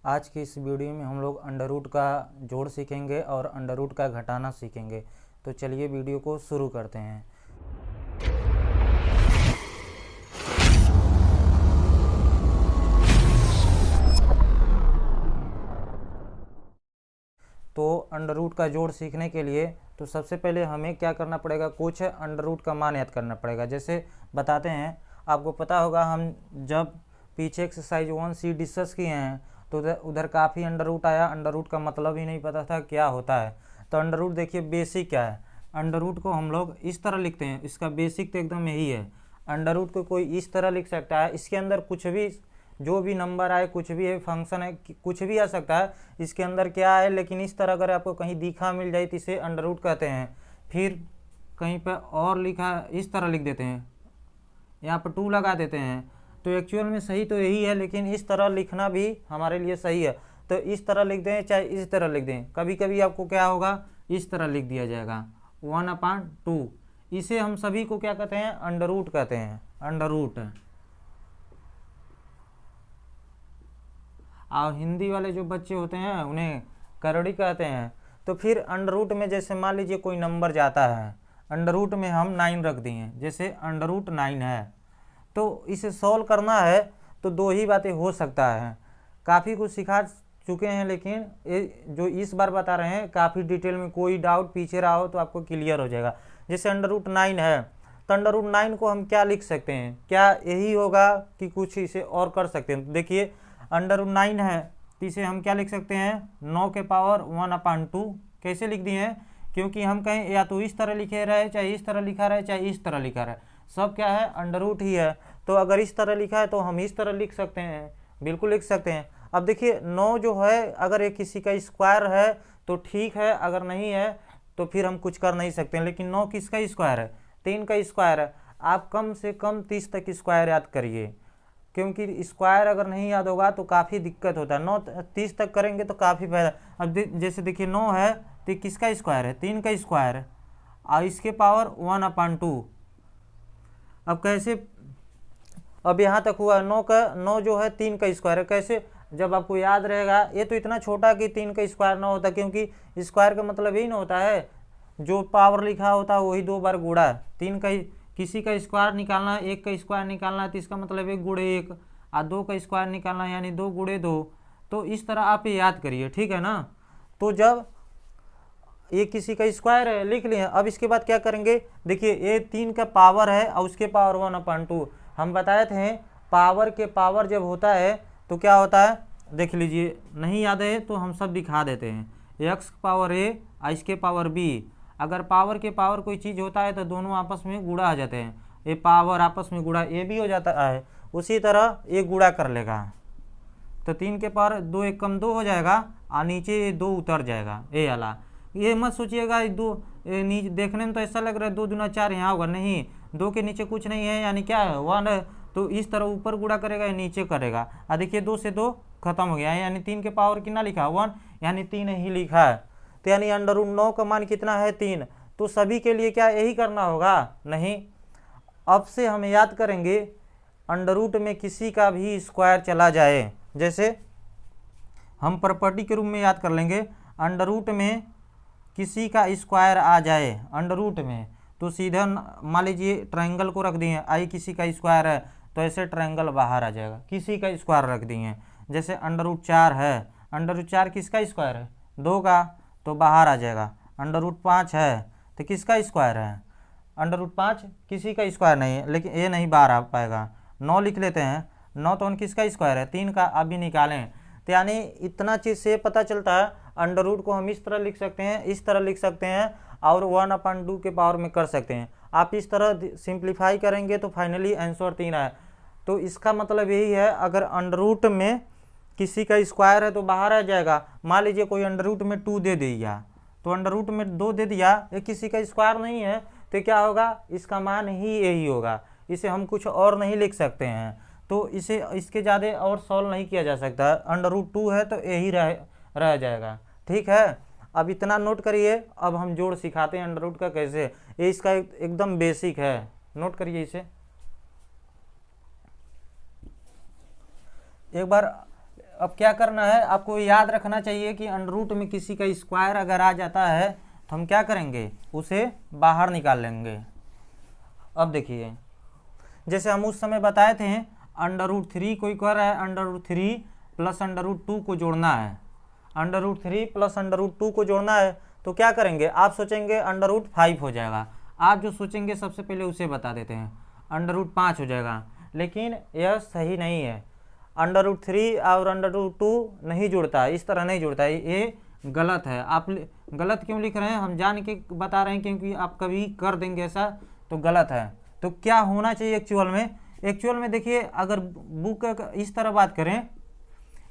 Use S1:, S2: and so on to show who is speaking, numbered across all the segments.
S1: आज की इस वीडियो में हम लोग अंडर रूट का जोड़ सीखेंगे और अंडर रूट का घटाना सीखेंगे। तो चलिए वीडियो को शुरू करते हैं। तो अंडर रूट का जोड़ सीखने के लिए तो सबसे पहले हमें क्या करना पड़ेगा, कुछ अंडर रूट का मान याद करना पड़ेगा। जैसे बताते हैं, आपको पता होगा हम जब पीछे एक्सरसाइज 1C डिस्कस किए हैं तो उधर काफ़ी अंडर रूट आया। अंडर रूट का मतलब ही नहीं पता था क्या होता है। तो अंडर रूट देखिए बेसिक क्या है। अंडर रूट को हम लोग इस तरह लिखते हैं, इसका बेसिक तो एकदम यही है। अंडर रूट को कोई इस तरह लिख सकता है, इसके अंदर कुछ भी जो भी नंबर आए, कुछ भी है, फंक्शन है, कुछ भी आ सकता है, इसके अंदर क्या है। लेकिन इस तरह अगर आपको कहीं दिखा मिल जाए तो इसे अंडर रूट कहते हैं। फिर कहीं पर और लिखा इस तरह लिख देते हैं, यहाँ पर 2 लगा देते हैं। तो एक्चुअल में सही तो यही है, लेकिन इस तरह लिखना भी हमारे लिए सही है। तो इस तरह लिख दें चाहे इस तरह लिख दें, कभी कभी आपको क्या होगा इस तरह लिख दिया जाएगा 1/2। इसे हम सभी को क्या कहते हैं, अंडर रूट कहते हैं, अंडर रूट। और हिंदी वाले जो बच्चे होते हैं उन्हें करड़ी कहते हैं। तो फिर अंडर रूट में जैसे मान लीजिए कोई नंबर जाता है, अंडर रूट में हम 9 रख दिए, जैसे अंडर रूट 9 है, तो इसे सॉल्व करना है तो 2 ही बातें हो सकता है। काफ़ी कुछ सिखा चुके हैं, लेकिन जो इस बार बता रहे हैं काफ़ी डिटेल में, कोई डाउट पीछे रहा हो तो आपको क्लियर हो जाएगा। जैसे अंडर रूट 9 है तो अंडर रूट 9 को हम क्या लिख सकते हैं, क्या यही होगा कि कुछ इसे और कर सकते हैं। देखिए अंडर रूट 9 है तो इसे हम क्या लिख सकते हैं, 9 के पावर 1/2। कैसे लिख दिए हैं, क्योंकि हम कहें या तो इस तरह लिखे रहे, चाहे इस तरह लिखा रहे, चाहे इस तरह लिखा रहे, सब क्या है अंडर रूट ही है। तो अगर इस तरह लिखा है तो हम इस तरह लिख सकते हैं, बिल्कुल लिख सकते हैं। अब देखिए 9 जो है अगर ये किसी का स्क्वायर है तो ठीक है, अगर नहीं है तो फिर हम कुछ कर नहीं सकते हैं। लेकिन 9 किसका स्क्वायर है, 3 का स्क्वायर है। आप कम से कम 30 तक स्क्वायर याद करिए, क्योंकि स्क्वायर अगर नहीं याद होगा तो काफ़ी दिक्कत होता है। 9 30 तक करेंगे तो काफ़ी फायदा। अब जैसे देखिए 9 है तो किसका स्क्वायर है, 3 का स्क्वायर है, और इसके पावर 1/2। अब कैसे, अब यहाँ तक हुआ 9 जो है 3 का स्क्वायर है। कैसे, जब आपको याद रहेगा, ये तो इतना छोटा कि 3 का स्क्वायर ना होता, क्योंकि स्क्वायर का मतलब यही ना होता है जो पावर लिखा होता है वही 2 बार गुड़ा। 3 का किसी का स्क्वायर निकालना है, 1 का स्क्वायर निकालना है तो इसका मतलब 1 गुणे 1, और 2 का स्क्वायर निकालना है यानी 2 गुणे 2। तो इस तरह आप ये याद करिए, ठीक है ना। तो जब ये किसी का स्क्वायर है लिख लिए, अब इसके बाद क्या करेंगे, देखिए ये 3 का पावर है और उसके पावर 1/2। हम बताए थे पावर के पावर जब होता है तो क्या होता है, देख लीजिए, नहीं याद है तो हम सब दिखा देते हैं। x पावर a और इसके पावर b, अगर पावर के पावर कोई चीज़ होता है तो दोनों आपस में गुणा आ जाते हैं। ये पावर आपस में गुणा ए भी हो जाता है, उसी तरह ये गुणा कर लेगा। तो 3 के पावर 2 1 कम 2 हो जाएगा, और नीचे ये 2 उतर जाएगा ए वाला। ये मत सोचिएगा 2 नीचे देखने में तो ऐसा लग रहा है 2 दूना 4 यहाँ होगा, नहीं, 2 के नीचे कुछ नहीं है, यानी क्या है 1 है। तो इस तरह ऊपर गुणा करेगा या नीचे करेगा। और देखिए 2 से 2 खत्म हो गया, यानी 3 के पावर कितना लिखा 1, यानी 3 ही लिखा है। तो यानी अंडर रूट 9 का मान कितना है 3। तो सभी के लिए क्या यही करना होगा, नहीं। अब से हम याद करेंगे अंडर रूट में किसी का भी स्क्वायर चला जाए, जैसे हम प्रॉपर्टी के रूप में याद कर लेंगे, अंडर रूट में किसी का स्क्वायर आ जाए अंडर रूट में, तो सीधा मान लीजिए ट्रायंगल को रख दिए, आई किसी का स्क्वायर है तो ऐसे ट्रायंगल बाहर आ जाएगा, किसी का स्क्वायर रख दिए। जैसे अंडर रूट 4 है, अंडर रूट 4 किसका स्क्वायर है, 2 का, तो बाहर आ जाएगा। अंडर रूट 5 है तो किसका स्क्वायर है, अंडर रूट 5 किसी का स्क्वायर नहीं है, लेकिन ये नहीं बाहर आ पाएगा। 9 लिख लेते हैं, 9 तो किसका स्क्वायर है, 3 का, अभी निकालें। तो यानी इतना चीज़ से पता चलता है अंडर रूट को हम इस तरह लिख सकते हैं, इस तरह लिख सकते हैं, और 1/2 के पावर में कर सकते हैं। आप इस तरह सिंप्लीफाई करेंगे तो फाइनली आंसर 3 है। तो इसका मतलब यही है, अगर अंडर रूट में किसी का स्क्वायर है तो बाहर आ जाएगा। मान लीजिए कोई अंडर रूट में 2 दे दिया, तो अंडर रूट में 2 दे दिया, ये किसी का स्क्वायर नहीं है, तो क्या होगा, इसका मान ही यही होगा। इसे हम कुछ और नहीं लिख सकते हैं, तो इसे इसके ज़्यादा और सॉल्व नहीं किया जा सकता। अंडर रूट 2 है तो यही रह जाएगा, ठीक है। अब इतना नोट करिए, अब हम जोड़ सिखाते हैं अंडर रूट का कैसे। ये इसका एकदम बेसिक है, नोट करिए इसे। एक बार अब क्या करना है, आपको याद रखना चाहिए कि अंडर रूट में किसी का स्क्वायर अगर आ जाता है तो हम क्या करेंगे, उसे बाहर निकाल लेंगे। अब देखिए, जैसे हम उस समय बताए थे अंडर रूट 3 कोई कर रहा है, under root 3 plus under root 2 को जोड़ना है, under root 3 plus under root 2 को जोड़ना है, तो क्या करेंगे, आप सोचेंगे अंडर रूट 5 हो जाएगा। आप जो सोचेंगे सबसे पहले उसे बता देते हैं, अंडर रूट 5 हो जाएगा, लेकिन यह सही नहीं है। अंडर रूट 3 और अंडर रूट 2 नहीं जुड़ता है, इस तरह नहीं जुड़ता है, ये गलत है। आप गलत क्यों लिख रहे हैं, हम जान के बता रहे हैं, क्योंकि आप कभी कर देंगे ऐसा तो गलत है। तो क्या होना चाहिए एक्चुअल में देखिए, अगर बुक इस तरह बात करें,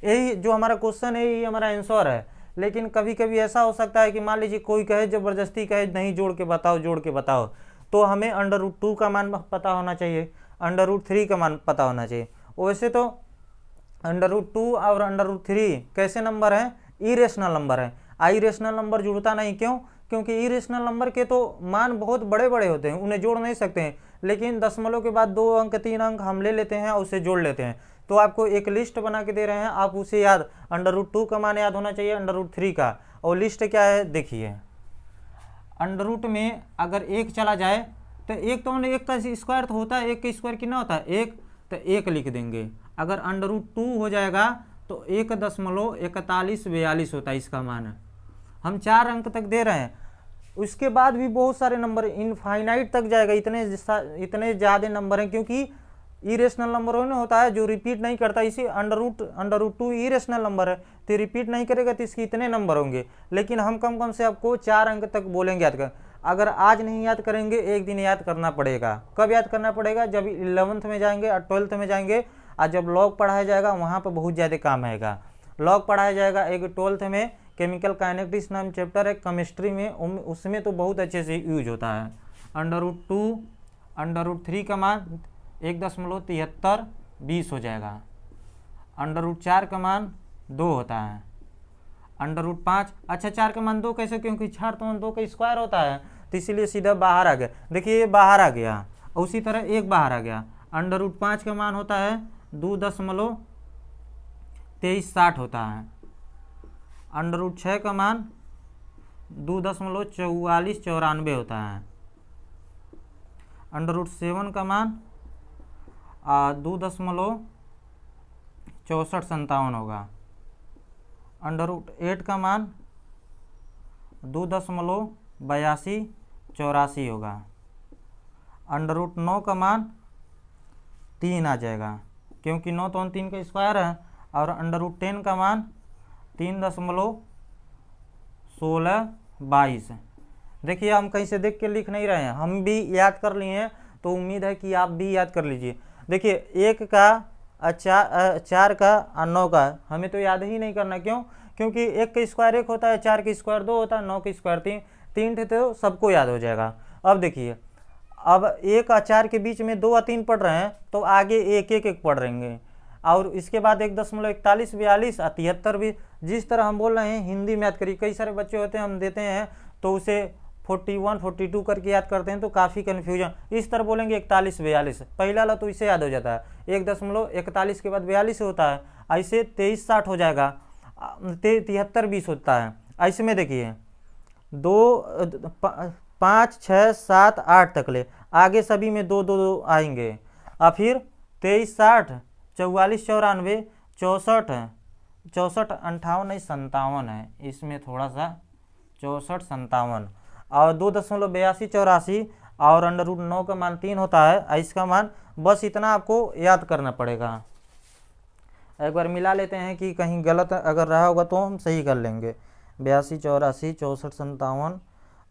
S1: यही जो हमारा क्वेश्चन है यही हमारा आंसर है। लेकिन कभी कभी ऐसा हो सकता है कि मान लीजिए कोई कहे, ज़बरदस्ती कहे नहीं जोड़ के बताओ, तो हमें अंडर रूट 2 का मान पता होना चाहिए, अंडर रूट 3 का मान पता होना चाहिए। वैसे तो अंडर रूट 2 और अंडर रूट 3 कैसे नंबर हैं, इरेशनल नंबर है। इरेशनल नंबर जुड़ता नहीं, क्योंकि इरेशनल नंबर के तो मान बहुत बड़े बड़े होते हैं, उन्हें जोड़ नहीं सकते हैं, लेकिन दशमलव के बाद 2 अंक 3 अंक हम ले लेते हैं और उसे जोड़ लेते हैं। तो आपको एक लिस्ट बना के दे रहे हैं, आप उसे याद, अंडर रूट 2 का मान याद होना चाहिए, अंडर रूट 3 का। और लिस्ट क्या है देखिए, अंडर रूट में अगर 1 चला जाए तो एक तो 1 का स्क्वायर तो होता है, 1 का स्क्वायर कितना होता है 1, तो 1 लिख देंगे। अगर अंडर रूट 2 हो जाएगा तो 1.4142 होता है इसका मान। हम 4 अंक तक दे रहे हैं, उसके बाद भी बहुत सारे नंबर, इनफाइनाइट तक जाएगा, इतने ज़्यादा नंबर हैं, क्योंकि इरेशनल नंबर होता है जो रिपीट नहीं करता। इसी अंडर रूट 2 इरेशनल नंबर है, तो रिपीट नहीं करेगा तो इसके इतने नंबर होंगे। लेकिन हम कम से आपको 4 अंक तक बोलेंगे याद कर। अगर आज नहीं याद करेंगे, एक दिन याद करना पड़ेगा। कब याद करना पड़ेगा, जब 11th में जाएंगे और 12th में जाएंगे, और जब लॉग पढ़ाया जाएगा वहाँ पर बहुत ज़्यादा काम आएगा। लॉग पढ़ाया जाएगा एक 12th में, केमिकल काइनेटिक्स नाम चैप्टर है केमिस्ट्री में, उसमें तो बहुत अच्छे से यूज होता है। अंडर रूट 2 अंडर रूट 3 का मान 1.7320 हो जाएगा। अंडर रूट 4 का मान 2 होता है। अंडर रूट 5, अच्छा 4 का मान 2 कैसे, क्योंकि 4 तो 2 का स्क्वायर होता है, तो इसीलिए सीधा बाहर आ गया। देखिए ये बाहर आ गया, उसी तरह 1 बाहर आ गया। अंडर रूट 5 का मान होता है 2.2360 होता है। अंडर रूट 6 का मान 2.4494 होता है। अंडर रूट 7 का मान 2.6457 होगा। अंडर रूट 8 का मान 2.8284 होगा। अंडर रूट 9 का मान 3 आ जाएगा, क्योंकि 9 तो 3 का स्क्वायर है। और अंडर रूट 10 का मान 3.1622। देखिए हम कहीं से देख के लिख नहीं रहे हैं, हम भी याद कर लिए हैं, तो उम्मीद है कि आप भी याद कर लीजिए। देखिए 1 का 4 का और 9 का हमें तो याद ही नहीं करना, क्योंकि 1 का स्क्वायर 1 होता है, 4 का स्क्वायर 2 होता है, 9 का स्क्वायर 3 थे, तो सबको याद हो जाएगा। अब देखिए, अब 1 और 4 के बीच में 2 और 3 पढ़ रहे हैं, तो आगे 1 पढ़ रहेंगे, और इसके बाद 1.4142 और 73 भी। जिस तरह हम बोल रहे हैं हिंदी में याद करिए। कई सारे बच्चे होते हैं, हम देते हैं तो उसे 41 42 करके याद करते हैं, तो काफ़ी कन्फ्यूजन। इस तरह बोलेंगे 4142, पहला वाला तो इसे याद हो जाता है, 1.41 के बाद 42 होता है, ऐसे 2360 हो जाएगा, 7320 होता है। ऐसे में देखिए 2 5 6 7 8 तक ले, आगे सभी में 2 2 2 आएंगे, और फिर 2360 44 94 64 64 58 नहीं 57 है, इसमें थोड़ा सा 64 57 और 2.8284 और अंडर रूट 9 का मान 3 होता है, इसका मान बस इतना आपको याद करना पड़ेगा। एक बार मिला लेते हैं कि कहीं गलत अगर रहा होगा तो हम सही कर लेंगे। 82 84 64 57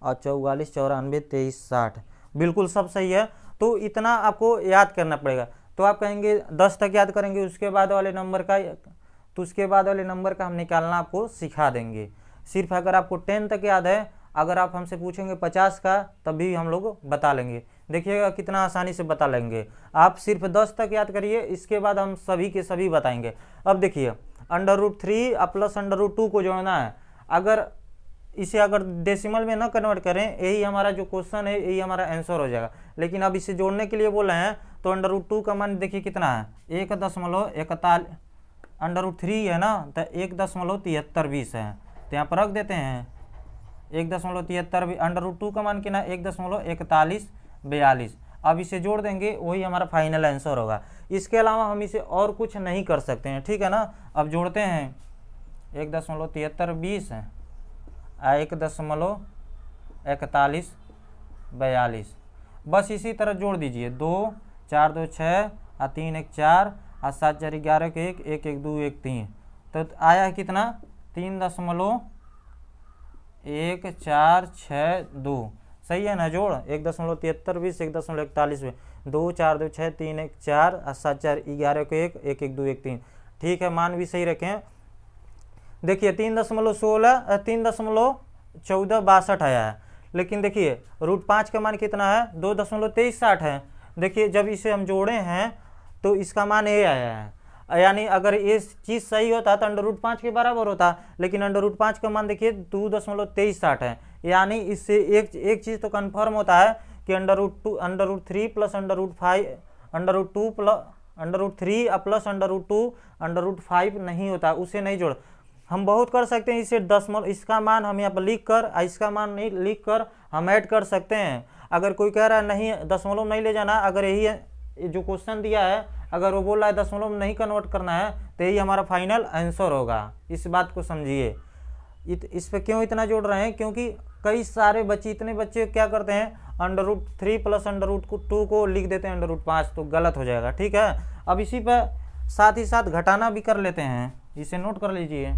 S1: और 44 94 2360 बिल्कुल सब सही है। तो इतना आपको याद करना पड़ेगा। तो आप कहेंगे 10 तक याद करेंगे, उसके बाद वाले नंबर का हम निकालना आपको सिखा देंगे। सिर्फ अगर आपको 10 तक याद है, अगर आप हमसे पूछेंगे 50 का, तभी हम लोग बता लेंगे। देखिएगा कितना आसानी से बता लेंगे। आप सिर्फ 10 तक याद करिए, इसके बाद हम सभी के सभी बताएंगे। अब देखिए under root 3 plus under root 2 को जोड़ना है। अगर इसे अगर डेसिमल में ना कन्वर्ट करें, यही हमारा जो क्वेश्चन है, यही हमारा आंसर हो जाएगा। लेकिन अब इसे जोड़ने के लिए बोल रहे हैं, तो अंडर रूट 2 का मान देखिए कितना है, 1.41 √3 है ना, तो 1.7320 है, तो यहाँ पर रख देते हैं 1.73। √2 का मान कितना, 1.4142। अब इसे जोड़ देंगे, वही हमारा फाइनल आंसर होगा। इसके अलावा हम इसे और कुछ नहीं कर सकते हैं, ठीक है ना। अब जोड़ते हैं 1.7320 1.4142, बस इसी तरह जोड़ दीजिए। 2 4 2 6 और 3 1 4 और 7 4 11 के 1 1 1 2 1 3, तो आया है कितना, 3.1462। सही है ना जोड़, 1.7320 1.41 2 4 2 6 3 1 4 और 7 4 11 के 1 1 1 2 1 3। ठीक है, मान भी सही रखें। देखिए 3.1462 आया है, लेकिन देखिए √5 का मान कितना है, 2.2360 है। देखिए जब इसे हम जोड़े हैं तो इसका मान ये आया है, यानी अगर ये चीज़ सही होता तो √5 के बराबर होता, लेकिन √5 का मान देखिए 2.2360 है। यानी इससे एक चीज़ तो कन्फर्म होता है कि √3 प्लस √5 √2 प्लस √3 प्लस √2 √5 नहीं होता, उसे नहीं जोड़। हम बहुत कर सकते हैं इसे दशमलव, इसका मान हम यहाँ पर लिख कर, इसका मान नहीं लिख कर हम ऐड कर सकते हैं। अगर कोई कह रहा है नहीं दशमलव नहीं ले जाना, अगर यही जो क्वेश्चन दिया है अगर वो बोल रहा है दशमलव नहीं कन्वर्ट करना है, तो यही हमारा फाइनल आंसर होगा। इस बात को समझिए। इस पे क्यों इतना जोड़ रहे हैं, क्योंकि कई सारे बच्चे, इतने बच्चे क्या करते हैं √3 प्लस √2 को लिख देते हैं √5, तो गलत हो जाएगा। ठीक है, अब इसी पर साथ ही साथ घटाना भी कर लेते हैं, इसे नोट कर लीजिए।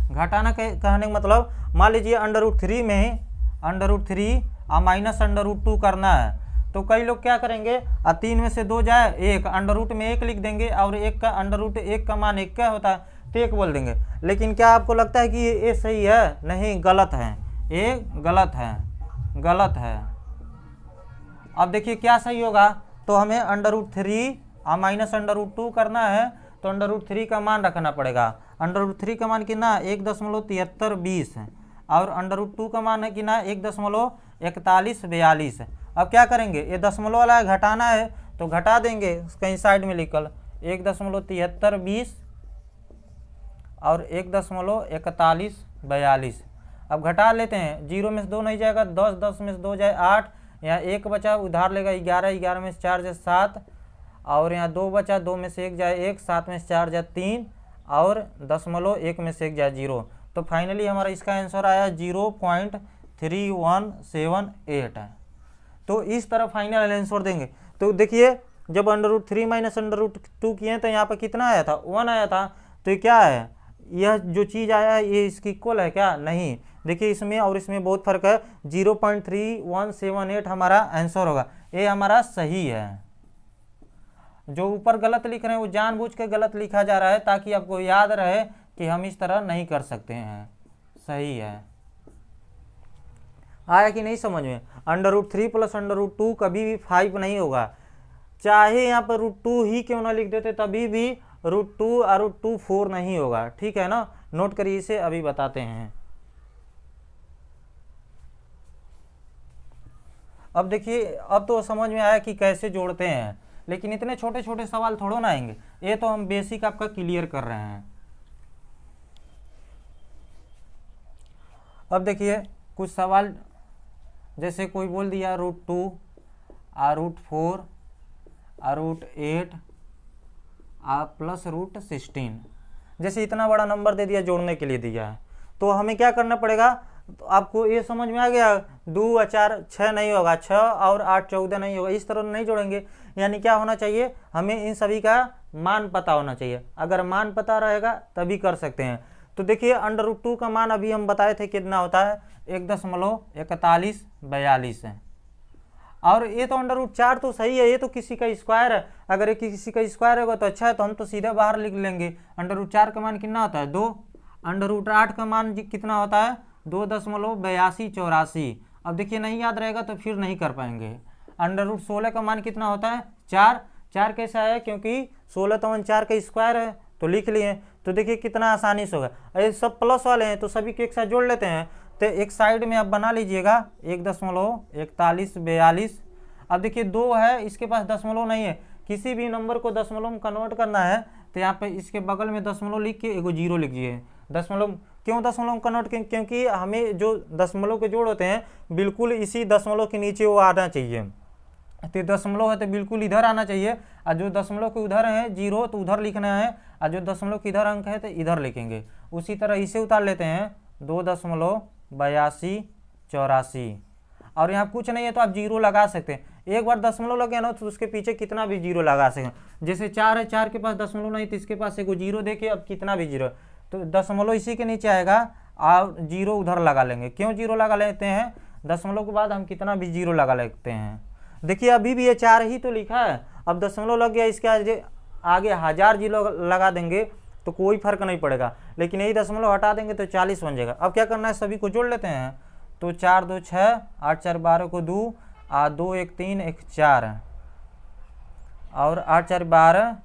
S1: घटाना कहने का मतलब, मान लीजिए √3 में √3 और माइनस √2 करना है, तो कई लोग क्या करेंगे, 3 में से 2 जाए 1, √ में 1 लिख देंगे, और 1 का √1 का मान 1 क्या होता है, तो 1 बोल देंगे। लेकिन क्या आपको लगता है कि ये सही है? नहीं, गलत है, ये गलत है, गलत है। अब देखिए क्या सही होगा, तो हमें √3 और माइनस √2 करना है, तो √3 का मान रखना पड़ेगा। √3 का मान कितना, 1.7320 है, और √2 का मान है कितना, 1.4142 है। अब क्या करेंगे, ये दशमलव वाला घटाना है तो घटा देंगे, कहीं साइड में लिखल 1.7320 और 1.4142। अब घटा लेते हैं, 0 में से 2 नहीं जाएगा, 10 10 में से 2 जाए 8, यहाँ 1 बचा उधार लेगा 11, 11 में से 4 जाए 7, और यहाँ 2 बचा, 2 में से 1 जाए 1, 7 में से 4 जाए 3, और दशमलव 1 में से 1 जाए 0। तो फाइनली हमारा इसका आंसर आया 0.3178 है। तो इस तरह फाइनल आंसर देंगे। तो देखिए जब √3 माइनस √2 किए तो यहाँ पर कितना आया था, 1 आया था। तो ये क्या है, यह जो चीज़ आया है ये इसकी इक्वल है क्या? नहीं। देखिए इसमें और इसमें बहुत फर्क है, 0.3178 हमारा आंसर होगा, ये हमारा सही है। जो ऊपर गलत लिख रहे हैं वो जानबूझ के गलत लिखा जा रहा है, ताकि आपको याद रहे कि हम इस तरह नहीं कर सकते हैं। सही है, आया कि नहीं समझ में? √3 प्लस √2 कभी भी 5 नहीं होगा, चाहे यहाँ पर √2 ही क्यों ना लिख देते, तभी भी √2 और √2 4 नहीं होगा। ठीक है ना, नोट करिए इसे, अभी बताते हैं। अब देखिए, अब तो समझ में आया कि कैसे जोड़ते हैं, लेकिन इतने छोटे छोटे सवाल थोड़ो ना आएंगे, ये तो हम बेसिक आपका क्लियर कर रहे हैं। अब देखिए कुछ सवाल, जैसे कोई बोल दिया √2 और √4 और √8 और प्लस √16, जैसे इतना बड़ा नंबर दे दिया, जोड़ने के लिए दिया है, तो हमें क्या करना पड़ेगा? तो आपको ये समझ में आ गया, 2 और 4 6 नहीं होगा, 6 और 8 14 नहीं होगा, इस तरह नहीं जोड़ेंगे। यानी क्या होना चाहिए, हमें इन सभी का मान पता होना चाहिए। अगर मान पता रहेगा तभी कर सकते हैं। तो देखिए √2 का मान अभी हम बताए थे कितना होता है, 1.4142 है। और ये तो √4 तो सही है, ये तो किसी का स्क्वायर है। अगर ये किसी का स्क्वायर होगा तो अच्छा है, तो हम तो सीधे बाहर लिख लेंगे। √4 का मान कितना होता है, 2। √8 का मान कितना होता है, 2.8284। अब देखिए नहीं याद रहेगा तो फिर नहीं कर पाएंगे। √16 का मान कितना होता है, 4। 4 कैसे आया, क्योंकि 16 तो 4 का स्क्वायर है, तो लिख लिए। तो देखिए कितना आसानी से होगा। ये सब प्लस वाले हैं तो सभी को एक साथ जोड़ लेते हैं। तो एक साइड में आप बना लीजिएगा 1.4142। अब देखिए 2 है, इसके पास दशमलव नहीं है, किसी भी नंबर को दशमलव में कन्वर्ट करना है तो यहाँ पे इसके बगल में दशमलव लिख के एगो जीरो लिखिए। दशमलव क्यों दशमलव में कन्वर्ट करें, क्योंकि हमें जो दशमलव के जोड़ होते हैं बिल्कुल इसी दशमलव के नीचे वो आना चाहिए। तो दशमलव है तो बिल्कुल इधर आना चाहिए, और जो दशमलव के उधर है जीरो तो उधर लिखना है, और जो दशमलव के इधर अंक है तो इधर लिखेंगे। उसी तरह इसे उतार लेते हैं 2.8284, और यहाँ कुछ नहीं है तो आप जीरो लगा सकते हैं। एक बार दशमलव लगे ना तो उसके पीछे कितना भी जीरो लगा सकते हैं। जैसे 4 है, 4 के पास दशमलव नहीं तो इसके पास एक जीरो देके अब कितना भी जीरो, तो दशमलव इसी के नीचे आएगा और जीरो उधर लगा लेंगे। क्यों जीरो लगा लेते हैं, दशमलव के बाद हम कितना भी जीरो लगा लेते हैं। देखिए अभी भी ये 4 ही तो लिखा है, अब दशमलव लग गया, इसके आगे 1000 जीरो लगा देंगे तो कोई फर्क नहीं पड़ेगा, लेकिन यही दशमलव हटा देंगे तो 40 बन जाएगा। अब क्या करना है, सभी को जोड़ लेते हैं। तो 4 2 6, 8 4 12 को 2, 2 1 3 1 4, और 8 4 12,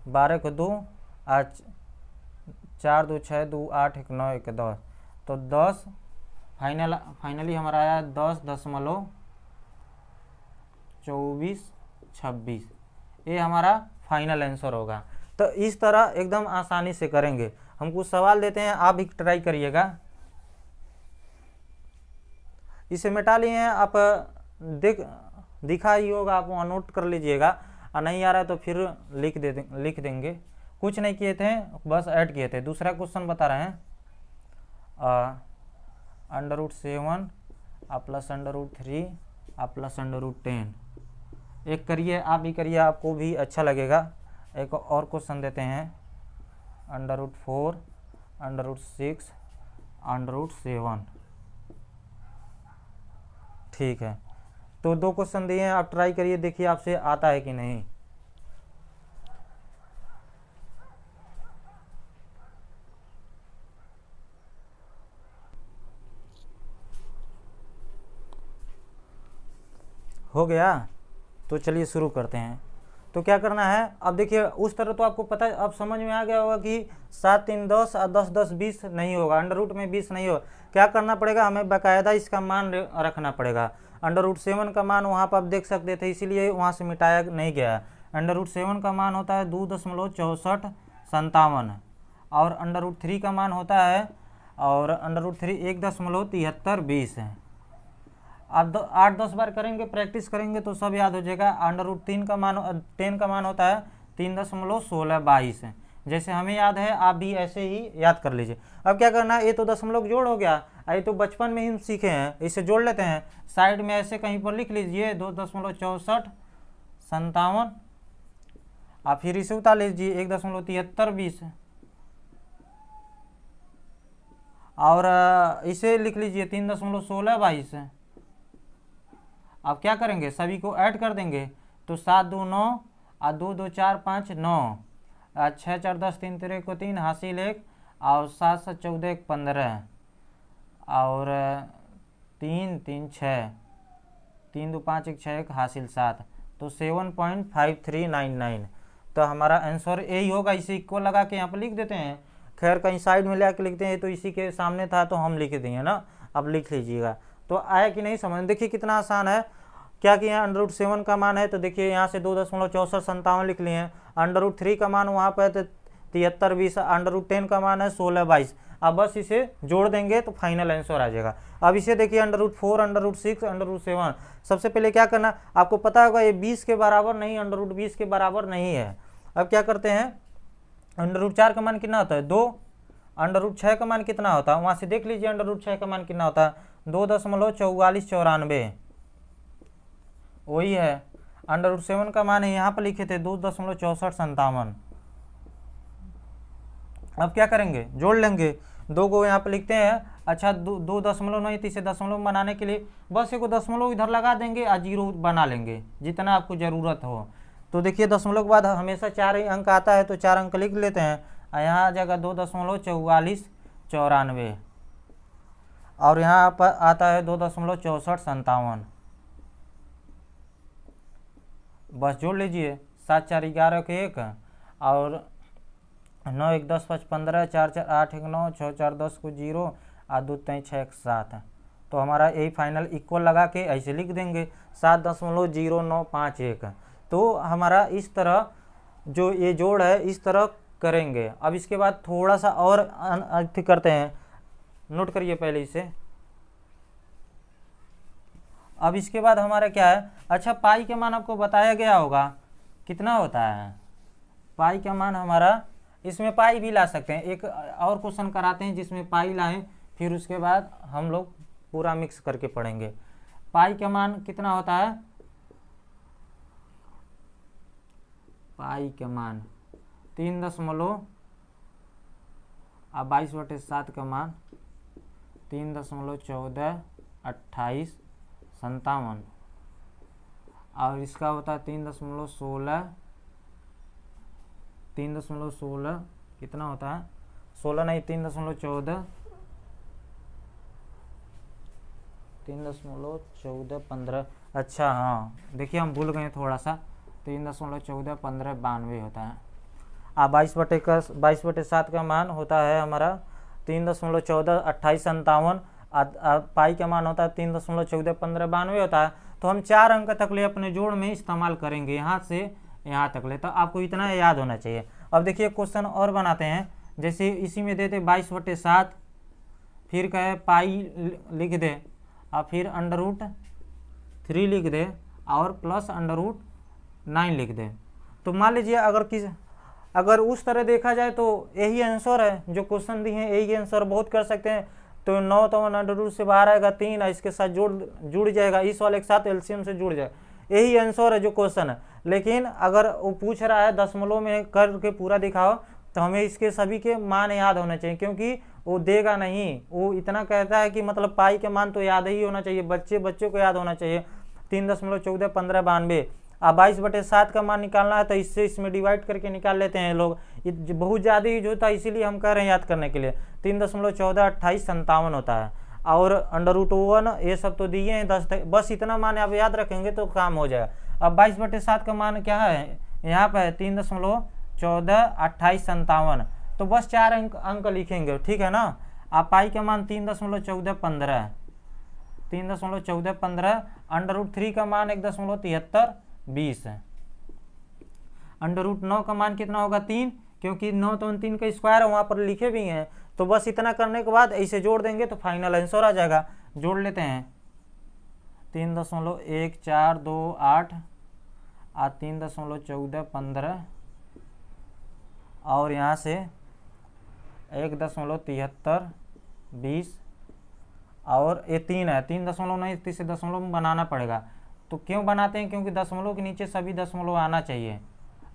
S1: 12 को 2, 4 2 6 2 8 1 9 1 10, तो 10 फाइनली हमारा आया 10.2426। ये हमारा फाइनल आंसर होगा। तो इस तरह एकदम आसानी से करेंगे। हम कुछ सवाल देते हैं, आप भी ट्राई करिएगा। इसे मिटा लिए हैं आप, दिखा ही होगा, आप वहाँ नोट कर लीजिएगा, और नहीं आ रहा है तो फिर लिख देंगे। कुछ नहीं किए थे, बस ऐड किए थे। दूसरा क्वेश्चन बता रहे हैं, √7 प्लस √3 प्लस √10। एक करिए, आप भी करिए, आपको भी अच्छा लगेगा। एक और क्वेश्चन देते हैं, √4 √6 √7। ठीक है, तो 2 क्वेश्चन दिए हैं, आप ट्राई करिए, देखिए आपसे आता है कि नहीं। हो गया, तो चलिए शुरू करते हैं। तो क्या करना है, अब देखिए उस तरह तो आपको पता है, अब समझ में आ गया होगा कि 7 3 10 और 10 10 20 नहीं होगा, अंडर में 20 नहीं होगा। क्या करना पड़ेगा, हमें बाकायदा इसका मान रखना पड़ेगा। √7 का मान वहाँ पर आप देख सकते थे, इसीलिए वहाँ से मिटाया नहीं गया। √7 का मान होता है 2.6457, और √3 का मान होता है, और √3 1.7320 है। आप 8-10 बार करेंगे, प्रैक्टिस करेंगे तो सब याद हो जाएगा। √3 का मान 10 का मान होता है 3.1622 है। जैसे हमें याद है, आप भी ऐसे ही याद कर लीजिए। अब क्या करना है, ये तो दशमलव जोड़ हो गया, ये तो बचपन में ही हम सीखे हैं, इसे जोड़ लेते हैं। साइड में ऐसे कहीं पर लिख लीजिए 2.6457, आप फिर इसे उतार लीजिए 1.7320, और इसे लिख लीजिए 3.1622। अब क्या करेंगे, सभी को ऐड कर देंगे, तो 7 2 9, 2 2 4 5 9, 6 4 10 3 3 को 3 हासिल 1, और 7 7 14 1 15, और 3 3 6, 3 2 5 1 6 1 हासिल 7, तो 7.5399। तो हमारा आंसर यही होगा। इसे इक्वल लगा के यहाँ पर लिख देते हैं। खैर कहीं साइड में ले आके लिखते हैं, तो इसी के सामने था तो हम लिख देंगे ना। अब लिख लीजिएगा, तो आया कि नहीं समझ। देखिए कितना आसान है। क्या किया, √7 का मान है तो देखिए यहाँ से 2.6457 लिख लिए हैं। √3 का मान वहाँ पर 7320, √10 का मान है 1622। अब बस इसे जोड़ देंगे तो फाइनल आंसर आ जाएगा। अब इसे देखिए √4 √6 √7। सबसे पहले क्या करना, आपको पता होगा ये 20 के बराबर नहीं, √20 के बराबर नहीं है। अब क्या करते हैं, √4 का मान कितना होता है 2, √6 का मान कितना होता है, वहाँ से देख लीजिए √6 का मान कितना होता है 2.4494, वही है। √7 का मान है यहाँ पर लिखे थे 2.6457। अब क्या करेंगे, जोड़ लेंगे, 2 को यहाँ पर लिखते हैं। अच्छा 2 दशमलव नहीं, तो इसे दशमलव बनाने के लिए बस एक दशमलव इधर लगा देंगे और जीरो बना लेंगे जितना आपको ज़रूरत हो। तो देखिए दशमलव के बाद हमेशा 4 ही अंक आता है, तो 4 अंक लिख लेते हैं। यहाँ आ जाएगा 2.4494, और यहाँ पर आता है 2.6457। बस जोड़ लीजिए, 7 4 11 के 1, और 9 1 10 5 15, 4 4 8 1 9, 6 4 10 को 0, 2 3 6 1 7। तो हमारा यही फाइनल इक्वल लगा के ऐसे लिख देंगे 7.0951। तो हमारा इस तरह जो ये जोड़ है इस तरह करेंगे। अब इसके बाद थोड़ा सा और अधिक करते हैं, नोट करिए पहले इसे। अब इसके बाद हमारा क्या है, अच्छा पाई का मान आपको बताया गया होगा कितना होता है। पाई का मान हमारा, इसमें पाई भी ला सकते हैं, एक और क्वेश्चन कराते हैं जिसमें पाई लाएं, फिर उसके बाद हम लोग पूरा मिक्स करके पढ़ेंगे। पाई का मान कितना होता है, पाई का मान 3.22/7 का मान 3.142857, और इसका होता है 3.16 कितना होता है, 16 नहीं 3.1415। अच्छा हाँ देखिए हम भूल गए थोड़ा सा, 3.141592 होता है। 22/7 का मान होता है हमारा 3.142857, पाई का मान होता है 3.141592 होता है। तो हम 4 अंक तक ले अपने जोड़ में इस्तेमाल करेंगे, यहाँ से यहाँ तक ले, तो आपको इतना याद होना चाहिए। अब देखिए क्वेश्चन और बनाते हैं, जैसे इसी में देते 22/7, फिर कहे पाई लिख दे, और फिर √3 लिख दे, और प्लस √9 लिख दे। तो मान लीजिए अगर उस तरह देखा जाए तो यही आंसर है, जो क्वेश्चन दिए हैं यही आंसर, बहुत कर सकते हैं। तो 9 तो √ से बाहर आएगा 3, इसके साथ जुड़ जाएगा, इस वाले के साथ एलसीएम से जुड़ जाएगा, यही आंसर है जो क्वेश्चन है। लेकिन अगर वो पूछ रहा है दशमलव में करके पूरा दिखाओ, तो हमें इसके सभी के मान याद होने चाहिए, क्योंकि वो देगा नहीं, वो इतना कहता है कि मतलब पाई के मान तो याद ही होना चाहिए, बच्चों को याद होना चाहिए 3.141592। अब 22/7 का मान निकालना है तो इससे इसमें डिवाइड करके निकाल लेते हैं लोग, ये बहुत ज़्यादा यूज होता है, इसीलिए हम कह रहे हैं याद करने के लिए। 3.142857 होता है, और √1 ये सब तो दिए हैं 10 तक, बस इतना मान आप याद रखेंगे तो काम हो जाएगा। अब 22/7 का मान क्या है, यहाँ पर है 3.142857, तो बस 4 अंक लिखेंगे, ठीक है ना। आप पाई का मान 3.1415, 3.1415, √3 का मान 1.7320 है, √9 का मान कितना होगा 3, क्योंकि 9 तो 3 का स्क्वायर है, वहाँ पर लिखे भी हैं। तो बस इतना करने के बाद ऐसे जोड़ देंगे तो फाइनल आंसर आ जाएगा। जोड़ लेते हैं 3.1428 और 3.1415, और यहाँ से 1.7320, और ये 3 है, 3 दशमलव नहीं, इसे दशमलव में बनाना पड़ेगा। तो क्यों बनाते हैं, क्योंकि दशमलव के नीचे सभी दशमलव आना चाहिए।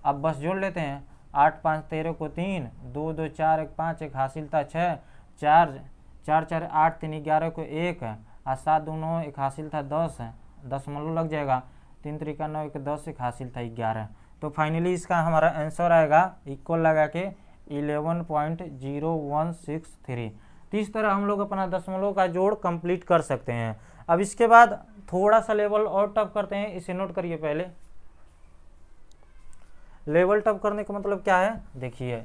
S1: अब बस जोड़ लेते हैं, 8 5 13 को 3, 2 2 4 1 5, एक हासिल था 6, 4 4 4 8 3 11 को 1, और 7 2 9, एक हासिल था 10, दशमलव लग जाएगा, 3 3 9 1 10, एक हासिल था 11। तो फाइनली इसका हमारा आंसर आएगा इक्वल लगा के 11.0163। तो इस तरह हम लोग अपना दशमलव का जोड़ कंप्लीट कर सकते हैं। अब इसके बाद थोड़ा सा लेवल और टफ करते हैं, इसे नोट करिए पहले। लेवल टफ करने का मतलब क्या है, देखिए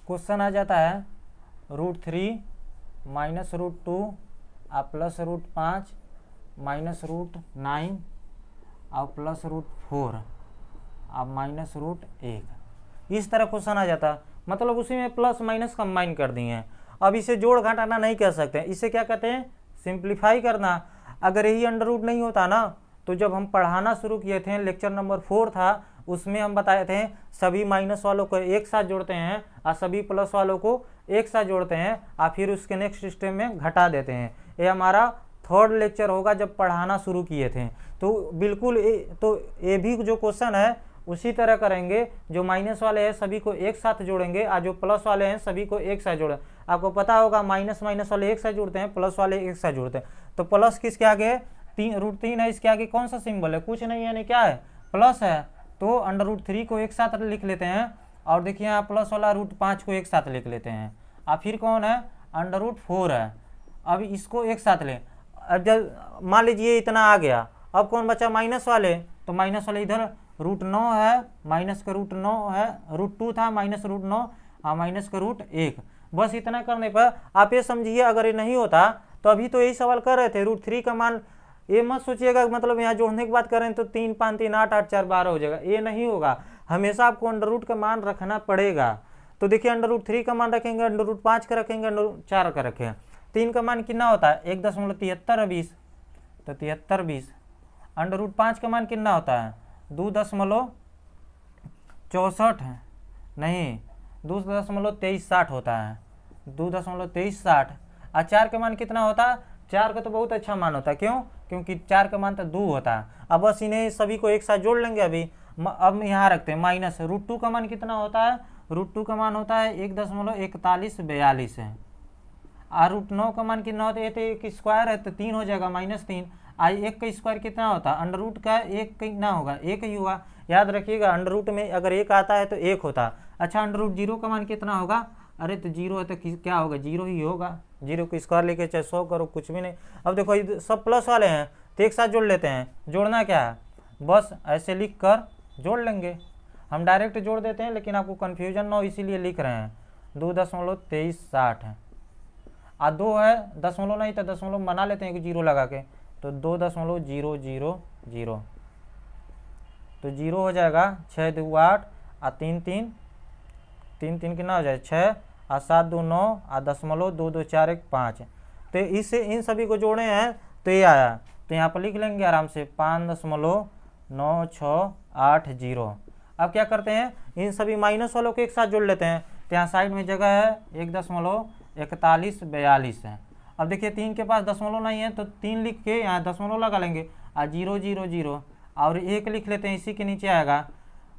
S1: क्वेश्चन आ जाता है √3 -√2 और प्लस √5 -√9 और प्लस √4 और -√1, इस तरह क्वेश्चन आ जाता है। मतलब उसी में प्लस माइनस कंबाइन कर दिए हैं। अब इसे जोड़ घटाना नहीं कर सकते, इसे क्या कहते हैं, सिंप्लीफाई करना। अगर यही √ नहीं होता ना, तो जब हम पढ़ाना शुरू किए थे, लेक्चर नंबर 4 था, उसमें हम बताए थे सभी माइनस वालों को एक साथ जोड़ते हैं और सभी प्लस वालों को एक साथ जोड़ते हैं, और फिर उसके नेक्स्ट स्टेप में घटा देते हैं। ये हमारा 3rd लेक्चर होगा जब पढ़ाना शुरू किए थे। तो बिल्कुल तो ये भी जो क्वेश्चन है उसी तरह करेंगे, जो माइनस वाले हैं सभी को एक साथ जोड़ेंगे, और जो प्लस वाले हैं सभी को एक साथ जोड़ें। आपको पता होगा माइनस वाले एक साथ जुड़ते हैं, प्लस वाले एक साथ जुड़ते हैं। तो प्लस किसके आगे, √3 है, इसके आगे कौन सा सिंबल है, कुछ नहीं, यानी क्या है, प्लस है। तो √3 को एक साथ लिख लेते हैं, और देखिए यहाँ प्लस वाला √5 को एक साथ लिख लेते हैं, और फिर कौन है, √4 है। अब इसको एक साथ लें। अब जब मान लीजिए इतना आ गया, अब कौन बचा, माइनस वाले, तो माइनस वाले इधर √9 है, माइनस का √9 है, √2 था, -√9 और माइनस का √1। बस इतना करने पर आप ये समझिए, अगर ये नहीं होता तो अभी तो यही सवाल कर रहे थे, √3 का मान, ये मत सोचिएगा मतलब यहाँ जोड़ने की बात करें तो 3 5 3 8 8 4 12 हो जाएगा, ये नहीं होगा। हमेशा आपको अंडर का मान रखना पड़ेगा। तो देखिए अंडर√3 का मान रखेंगे, अंडर√5 का रखेंगे, अंडर4 का रखेंगे। 3 का मान कितना होता है 1.7320, तो 7320। अंडर√5 का मान कितना होता है 2.64 है, नहीं 2.2360 होता है, 2.2360। और 4 का मान कितना होता है, 4 का तो बहुत अच्छा मान होता है, क्यों, क्योंकि 4 का मान तो 2 होता है। अब बस इन्हें सभी को एक साथ जोड़ लेंगे अभी। अब यहाँ रखते हैं माइनस, √2 का मान कितना होता है, √2 का मान होता है 1.4142 है। और √9 का मान कितना होता है, तो एक स्क्वायर है तो 3 हो जाएगा, -3। आई 1 का स्क्वायर कितना होता है, अंडर रूट का 1 कितना होगा, 1 ही हुआ। याद रखिएगा अंडर रूट में अगर 1 आता है तो 1 होता। अच्छा अंडर√0 का मान कितना होगा, अरे तो 0 है तो क्या होगा, 0 ही होगा। 0 को स्क्वायर लेके चाहे 100 करो कुछ भी नहीं। अब देखो ये सब प्लस वाले हैं तो एक साथ जोड़ लेते हैं। जोड़ना क्या है, बस ऐसे लिख कर जोड़ लेंगे। हम डायरेक्ट जोड़ देते हैं लेकिन आपको कन्फ्यूजन ना हो इसीलिए लिख रहे हैं। 2.2360 है और 2 है, दशमलव नहीं तो दशमलव बना लेते हैं 0 लगा के, तो 2.000। तो 0 हो जाएगा, 6 2 8 और 3 3 कितना हो जाए 6 और 7 2 9 और दशमलव 2 2 4 1 5। तो इससे इन सभी को जोड़े हैं तो ये आया। तो यहाँ पर लिख लेंगे आराम से 5.9680। अब क्या करते हैं, इन सभी माइनस वालों को एक साथ जोड़ लेते हैं। तो यहाँ साइड में जगह है 1.4142 है। अब देखिए 3 के पास दशमलव नहीं है तो 3 लिख के यहाँ दशमलव लगा लेंगे और 0 0 0 और 1 लिख लेते हैं, इसी के नीचे आएगा।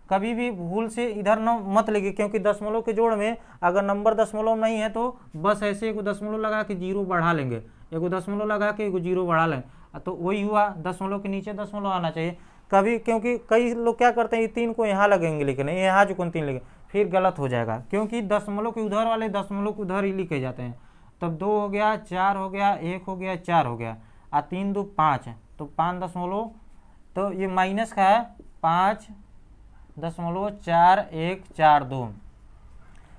S1: कभी भी भूल से इधर न मत लिखिए क्योंकि दशमलव के जोड़ में अगर नंबर दशमलव नहीं है तो बस ऐसे एक दशमलव लगा के 0 बढ़ा लेंगे, एक दशमलव लगा के 0 बढ़ा लेंगे, तो वही हुआ। दशमलव के नीचे दशमलव आना चाहिए कभी, क्योंकि कई लोग क्या करते हैं 3 को यहाँ लगेंगे लिखने, यहाँ जो 3 लिखे फिर गलत हो जाएगा क्योंकि दशमलव के उधर वाले दशमलव को उधर ही लिखे जाते हैं। तब 2 हो गया, 4 हो गया, 1 हो गया, 4 हो गया और 3 2 5 है, तो 5 दशमलव, तो ये माइनस का है 5.4142।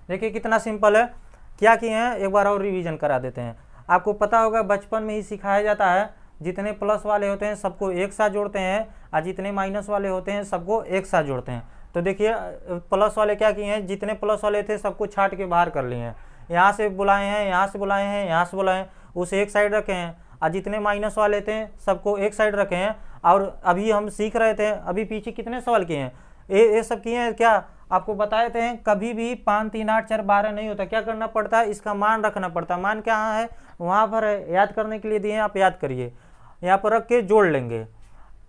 S1: देखिए कितना सिंपल है। क्या किए हैं एक बार और रिवीजन करा देते हैं। आपको पता होगा बचपन में ही सिखाया जाता है, जितने प्लस वाले होते हैं सबको एक साथ जोड़ते हैं और जितने माइनस वाले होते हैं सबको एक साथ जोड़ते हैं। तो देखिए प्लस वाले क्या किए हैं, जितने प्लस वाले थे सबको छाट के बाहर कर लिए हैं, यहाँ से बुलाए हैं, यहाँ से बुलाए हैं, यहाँ से बुलाए हैं, उसे एक साइड रखे हैं। और जितने माइनस वाले थे सबको एक साइड रखे हैं। और अभी हम सीख रहे थे, अभी पीछे कितने सवाल किए हैं, ये सब किए हैं। क्या आपको बताए थे कभी भी 5 3 8 4 12 नहीं होता, क्या करना पड़ता है, इसका मान रखना पड़ता है। मान क्या है वहाँ पर है, याद करने के लिए दिए हैं, आप याद करिए, यहाँ पर रख के जोड़ लेंगे।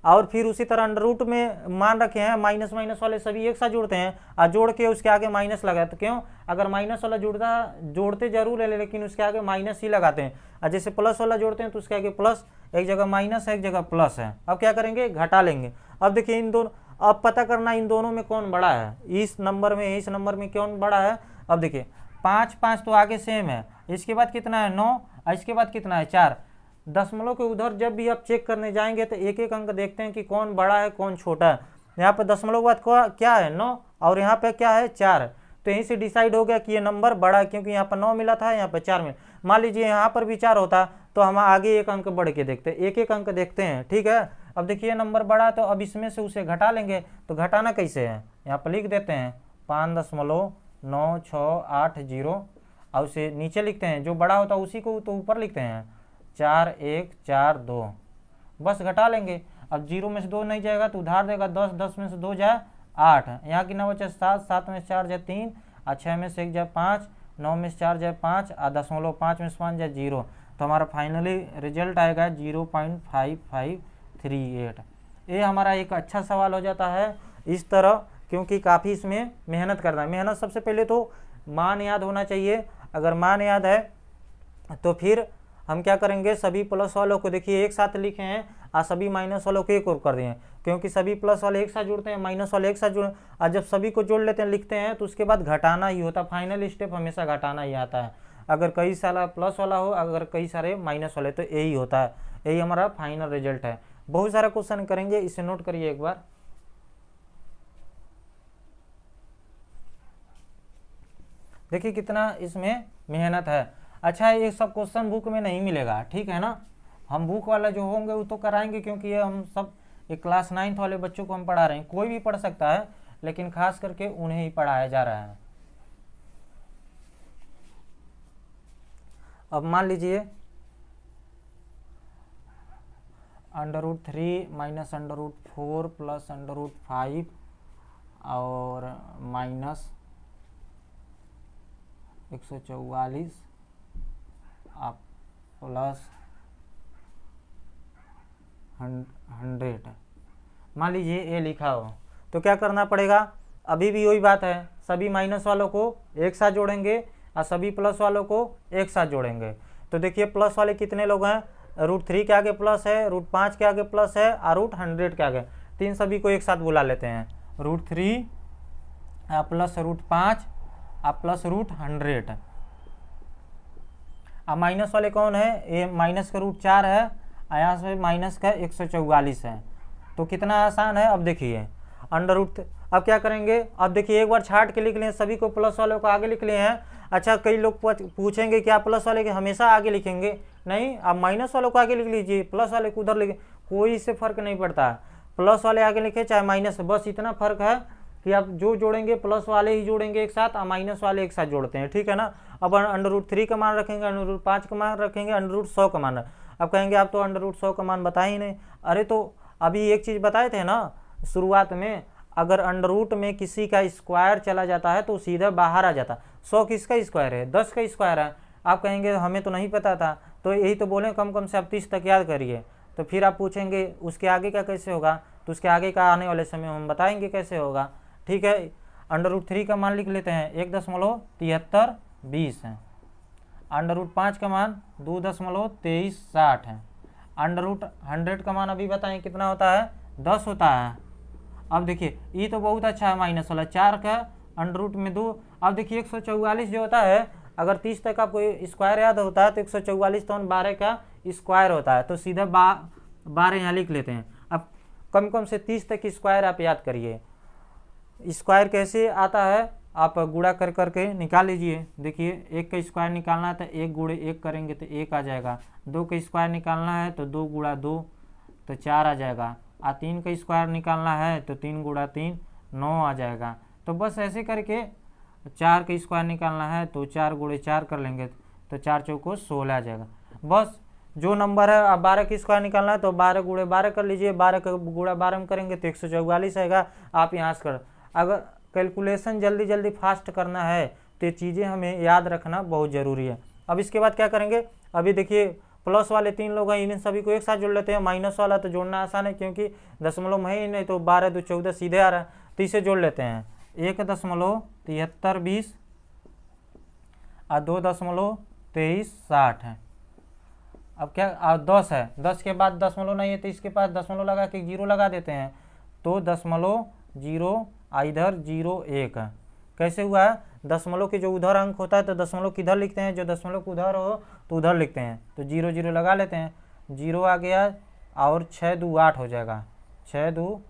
S1: और फिर उसी तरह अंडर रूट में मान रखे हैं, माइनस माइनस वाले सभी एक साथ जोड़ते हैं और जोड़ के उसके आगे माइनस लगाए। तो क्यों, अगर माइनस वाला जोड़ते जरूर है लेकिन उसके आगे माइनस ही लगाते हैं। और जैसे प्लस वाला जोड़ते हैं तो उसके आगे प्लस, एक जगह माइनस है एक जगह प्लस है। अब क्या करेंगे, घटा लेंगे। अब देखिए इन दोनों, अब पता करना इन दोनों में कौन बड़ा है, इस नंबर में इस नंबर में कौन बड़ा है। अब देखिए 5 5 तो आगे सेम है, इसके बाद कितना है 9 और इसके बाद कितना है 4। दशमलव के उधर जब भी आप चेक करने जाएंगे तो एक एक अंक देखते हैं कि कौन बड़ा है कौन छोटा है। यहाँ पर दशमलव के बाद क्या है 9 और यहाँ पे क्या है 4, तो यहीं से डिसाइड हो गया कि ये नंबर बड़ा है क्योंकि यहाँ पर 9 मिला था, यहाँ पर 4 मिला। मान लीजिए यहाँ पर भी 4 होता तो हम आगे एक अंक बढ़ के देखते, एक एक अंक देखते हैं, ठीक है। अब देखिए नंबर बड़ा तो अब इसमें से उसे घटा लेंगे। तो घटाना कैसे है, यहाँ पर लिख देते हैं 5.9680 और उसे नीचे लिखते हैं, जो बड़ा होता है उसी को तो ऊपर लिखते हैं 4142, बस घटा लेंगे। अब 0 में से 2 नहीं जाएगा तो उधार देगा 10, 10 में से 2 जाए 8, यहाँ कितना बचा 7, 7 में से 4 जाए 3 और 6 में से 1 जाए 5, 9 में से 4 जाए 5 और दशमलव 5 में से 5 जाए 0। तो हमारा फाइनली रिजल्ट आएगा 0.5538। ये हमारा एक अच्छा सवाल हो जाता है इस तरह, क्योंकि काफ़ी इसमें मेहनत करना है। मेहनत सबसे पहले तो मान याद होना चाहिए। अगर मान याद है तो फिर हम क्या करेंगे, सभी प्लस वालों को देखिए एक साथ लिखे हैं और सभी माइनस वालों को एक और कर दिए हैं, क्योंकि सभी प्लस वाले एक साथ जुड़ते हैं, माइनस वाले एक साथ जुड़े। और जब सभी को जोड़ लेते हैं लिखते हैं तो उसके बाद घटाना ही होता है। फाइनल स्टेप हमेशा घटाना ही आता है, अगर कई सारा प्लस वाला हो अगर कई सारे माइनस वाले, तो यही होता है, यही हमारा फाइनल रिजल्ट है। बहुत सारा क्वेश्चन करेंगे, इसे नोट करिए एक बार। देखिए कितना इसमें मेहनत है। अच्छा ये सब क्वेश्चन बुक में नहीं मिलेगा, ठीक है ना, हम बुक वाला जो होंगे वो तो कराएंगे, क्योंकि ये हम सब एक क्लास 9th वाले बच्चों को हम पढ़ा रहे हैं, कोई भी पढ़ सकता है लेकिन खास करके उन्हें ही पढ़ाया जा रहा है। अब मान लीजिए √3 माइनस √4 प्लस √5 और माइनस 144 आप प्लस 100। मान लीजिए ये लिखा हो तो क्या करना पड़ेगा, अभी भी वही बात है, सभी माइनस वालों को एक साथ जोड़ेंगे और सभी प्लस वालों को एक साथ जोड़ेंगे। तो देखिए प्लस वाले कितने लोग हैं, √3 के आगे प्लस है, √5 के आगे प्लस है और √100 के आगे, तीन सभी को एक साथ बुला लेते हैं, √3 प्लस √5 प्लस √100। अब माइनस वाले कौन है, ये माइनस का √4 है, यहाँ से माइनस का 144 है। तो कितना आसान है। अब देखिए अब क्या करेंगे, अब देखिए एक बार छाट के लिख लें, सभी को प्लस वालों को आगे लिख लिए हैं। अच्छा कई लोग पूछेंगे क्या प्लस वाले के हमेशा आगे लिखेंगे, नहीं, आप माइनस वालों को आगे लिख लीजिए, प्लस वाले को उधर लिखे, कोई इससे फर्क नहीं पड़ता, प्लस वाले आगे लिखे चाहे माइनस, बस इतना फर्क है कि आप जो जोड़ेंगे प्लस वाले ही जोड़ेंगे एक साथ और माइनस वाले एक साथ जोड़ते हैं, ठीक है ना। अब √3 का मान रखेंगे, √5 का मान रखेंगे, √100 का मान। अब कहेंगे आप तो √100 का मान बता ही नहीं, अरे तो अभी एक चीज़ बताए थे ना शुरुआत में, अगर अंडर में किसी का स्क्वायर चला जाता है तो सीधा बाहर आ जाता। 100 किसका स्क्वायर है, 10 का स्क्वायर है। आप कहेंगे हमें तो नहीं पता था, तो यही तो बोले कम से आप 30 तक याद करिए। तो फिर आप पूछेंगे उसके आगे का कैसे होगा, तो उसके आगे का आने वाले समय हम बताएंगे कैसे होगा, ठीक है। √3 का मान लिख लेते हैं 1.7320 है, √5 का मान 2.2360 है, √100 का मान अभी बताएं कितना होता है, 10 होता है। अब देखिए ये तो बहुत अच्छा है माइनस वाला, 4 का √ में 2। अब देखिए 144 जो होता है, अगर 30 तक आपको स्क्वायर याद होता है तो 144 तो 12 का स्क्वायर होता है, तो सीधा 12 यहाँ लिख लेते हैं। अब कम से 30 तक स्क्वायर आप याद करिए। स्क्वायर कैसे आता है, आप गुणा कर करके निकाल लीजिए। देखिए 1 का स्क्वायर निकालना है तो 1 गुणे 1 करेंगे तो 1 आ जाएगा, 2 का स्क्वायर निकालना है तो 2 गुणा 2 तो 4 आ जाएगा, 3 का स्क्वायर निकालना है तो 3 गुणा 3 9 आ जाएगा। तो बस ऐसे करके 4 का स्क्वायर निकालना है तो 4 गुणे 4 कर लेंगे तो 4 चौको 16 आ जाएगा। बस जो नंबर है, अब 12 का स्क्वायर निकालना है तो 12 गुणे 12 कर लीजिए, 12 का गुणा 12 में करेंगे तो 144 आएगा। आप यहाँ से कर, अगर कैलकुलेशन जल्दी फास्ट करना है तो ये चीज़ें हमें याद रखना बहुत ज़रूरी है। अब इसके बाद क्या करेंगे, अभी देखिए प्लस वाले 3 लोग हैं, इन सभी को एक साथ जोड़ लेते हैं। माइनस वाला तो जोड़ना आसान है क्योंकि दशमलव में ही नहीं, तो 12 2 14 सीधे आ रहा है, तो इसे जोड़ लेते हैं। 1.7320 और 2.2360 है। अब क्या 10 है, 10 के बाद दशमलव नहीं है तो इसके पास दशमलव लगा के 0 लगा देते हैं, तो 0.0 इधर 0 1 है। कैसे हुआ है, दशमलव के जो उधर अंक होता है तो दशमलव किधर लिखते हैं, जो दशमलव को उधर हो तो उधर लिखते हैं, तो 0 0 लगा लेते हैं, 0 आ गया और 6 2 8 हो जाएगा, 6 2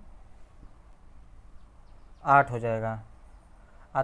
S1: 8 हो जाएगा,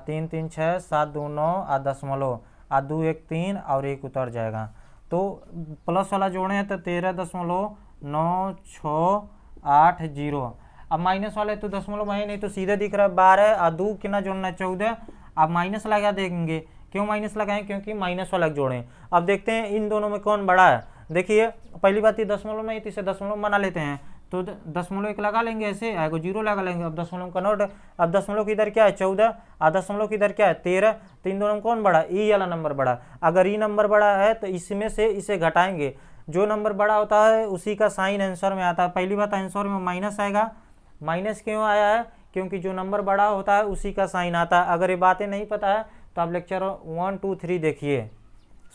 S1: 3 3 6 7 2 9 दशमलव 2 1 3 और 1 उतर जाएगा। तो प्लस वाला जोड़े हैं तो 13.9680। अब माइनस वाले तो दशमलव है नहीं तो सीधे दिख रहा है 12 और 2 कितना जोड़ना है 14। अब माइनस लगा देंगे, क्यों माइनस लगाएं, क्योंकि माइनस वाला जोड़ें। अब देखते हैं इन दोनों में कौन बड़ा है। देखिए पहली बात ये दशमलव नहीं, तो इसे दशमलव बना लेते हैं, तो दशमलव 1 लगा लेंगे, ऐसे आएगा 0 लगा लेंगे। अब दशमलव का नोट, अब दशमलव की इधर क्या है 14 और दशमलव की इधर क्या है 13, तो इन दोनों में कौन बड़ा, ई वाला नंबर बड़ा। अगर ई नंबर बड़ा है तो इसमें से इसे घटाएंगे, जो नंबर बड़ा होता है उसी का साइन आंसर में आता है। पहली बात आंसर में माइनस आएगा, माइनस क्यों आया है, क्योंकि जो नंबर बड़ा होता है उसी का साइन आता है। अगर ये बातें नहीं पता है तो आप लेक्चर 1 2 3 देखिए,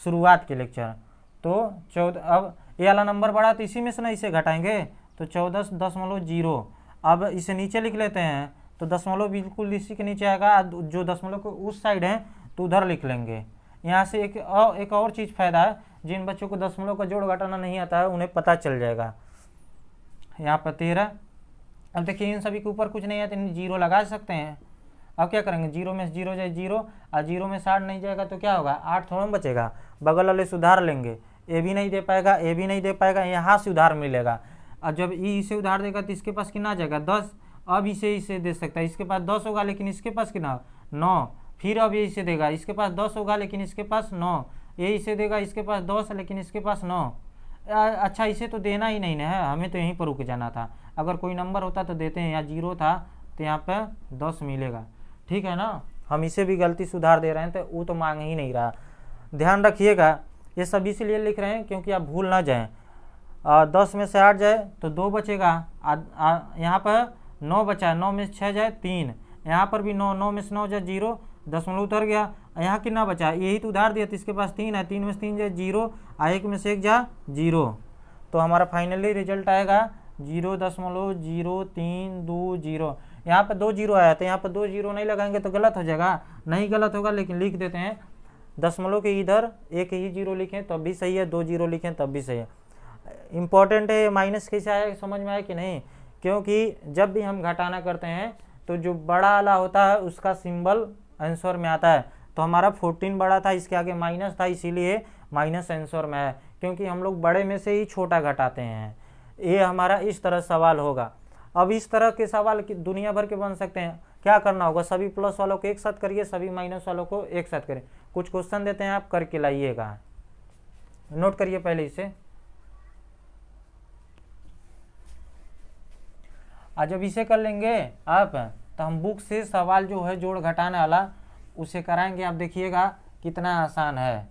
S1: शुरुआत के लेक्चर। तो 14, अब ये वाला नंबर बड़ा तो इसी में से ना इसे घटाएंगे तो 14.0। अब इसे नीचे लिख लेते हैं तो दशमलव बिल्कुल इसी के नीचे आएगा, जो दशमलव को उस साइड है तो उधर लिख लेंगे। यहाँ से एक और चीज़ फायदा है, जिन बच्चों को दशमलव का जोड़ घटाना नहीं आता है उन्हें पता चल जाएगा। यहाँ पर 13, अब देखिए इन सभी के ऊपर कुछ नहीं है तो 0 लगा सकते हैं, अब क्या करेंगे, 0 में 0 जाए 0 और 0 में 60 नहीं जाएगा तो क्या होगा, 8 थोड़ा बचेगा। बगल वाले से उधार लेंगे, ए भी नहीं दे पाएगा, ए भी नहीं दे पाएगा, यहाँ से उधार मिलेगा। और जब ई इसे उधार देगा तो इसके पास कितना आ जाएगा, 10। अब इसे दे सकता है, इसके पास 10 होगा लेकिन इसके पास कितना, 9। फिर अब ये इसे देगा, इसके पास 10 होगा लेकिन इसके पास 9। ये इसे देगा, इसके पास 10 लेकिन इसके पास 9। अच्छा इसे तो देना ही नहीं है, हमें तो यहीं पर रुक जाना था। अगर कोई नंबर होता तो देते हैं, यहाँ 0 था तो यहाँ पे 10 मिलेगा, ठीक है ना। हम इसे भी गलती सुधार दे रहे हैं तो वो तो मांग ही नहीं रहा। ध्यान रखिएगा, ये सब इसलिए लिख रहे हैं क्योंकि आप भूल ना जाएं। 10 में से 8 जाए तो 2 बचेगा, यहाँ पर 9 बचा, 9 में से 6 जाए 3, यहाँ पर भी 9, 9 में से 9 जाए 0, दशमलव उतर गया। यहाँ कितना बचा, यही तो उधार दिया तो इसके पास 3 है, 3 में से 3 जाए 0, 1 में से 1 जा 0। तो हमारा फाइनली रिजल्ट आएगा 0.0320। यहाँ पर 2 0 आया था, यहाँ पर 2 0 नहीं लगाएंगे तो गलत हो जाएगा, नहीं गलत होगा लेकिन लिख देते हैं। दशमलव के इधर एक ही 0 लिखें तब भी सही है, 2 0 लिखें तब भी सही है। इम्पॉर्टेंट है माइनस कैसे आया, समझ में आया कि नहीं, क्योंकि जब भी हम घटाना करते हैं तो जो बड़ा वाला होता है उसका सिंबल आंसर में आता है। तो हमारा 14 बड़ा था, इसके आगे माइनस था, इसीलिए माइनस आंसर में है, क्योंकि हम लोग बड़े में से ही छोटा घटाते हैं। ये हमारा इस तरह सवाल होगा। अब इस तरह के सवाल दुनिया भर के बन सकते हैं। क्या करना होगा, सभी प्लस वालों को एक साथ करिए, सभी माइनस वालों को एक साथ करें। कुछ क्वेश्चन देते हैं, आप करके लाइएगा, नोट करिए पहले इसे। आज जब इसे कर लेंगे आप तो हम बुक से सवाल जो है जोड़ घटाने वाला उसे कराएंगे। आप देखिएगा कितना आसान है,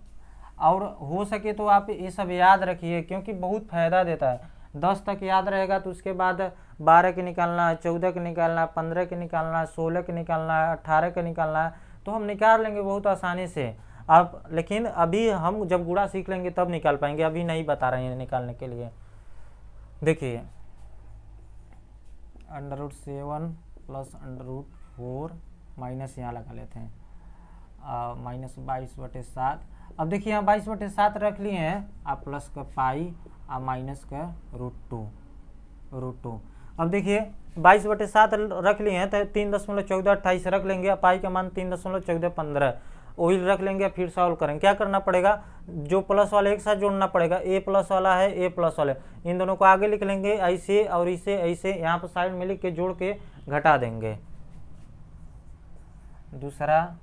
S1: और हो सके तो आप ये सब याद रखिए क्योंकि बहुत फ़ायदा देता है। 10 तक याद रहेगा तो उसके बाद 12 के निकालना है, 14 के निकालना है, 15 के निकालना है, 16 के निकालना है, 18 के निकालना है, तो हम निकाल लेंगे बहुत आसानी से। आप लेकिन अभी हम जब गुणा सीख लेंगे तब निकाल पाएंगे, अभी नहीं बता रहे हैं निकालने के लिए। देखिए √7 प्लस √4 माइनस यहाँ लगा लेते हैं, -22/7। अब देखिए यहाँ 22/7 रख लिए हैं, आप प्लस का पाई और माइनस का √2। अब देखिए 22/7 रख लिए हैं तो 3.1428 रख लेंगे, पाई का मान 3.1415 वही रख लेंगे। फिर सॉल्व करेंगे, क्या करना पड़ेगा, जो प्लस वाले एक साथ जोड़ना पड़ेगा। ए प्लस वाला है, ए प्लस वाले, इन दोनों को आगे लिख लेंगे ऐसे और इसे ऐसे, यहाँ पर साइड में लिख के जोड़ के घटा देंगे। दूसरा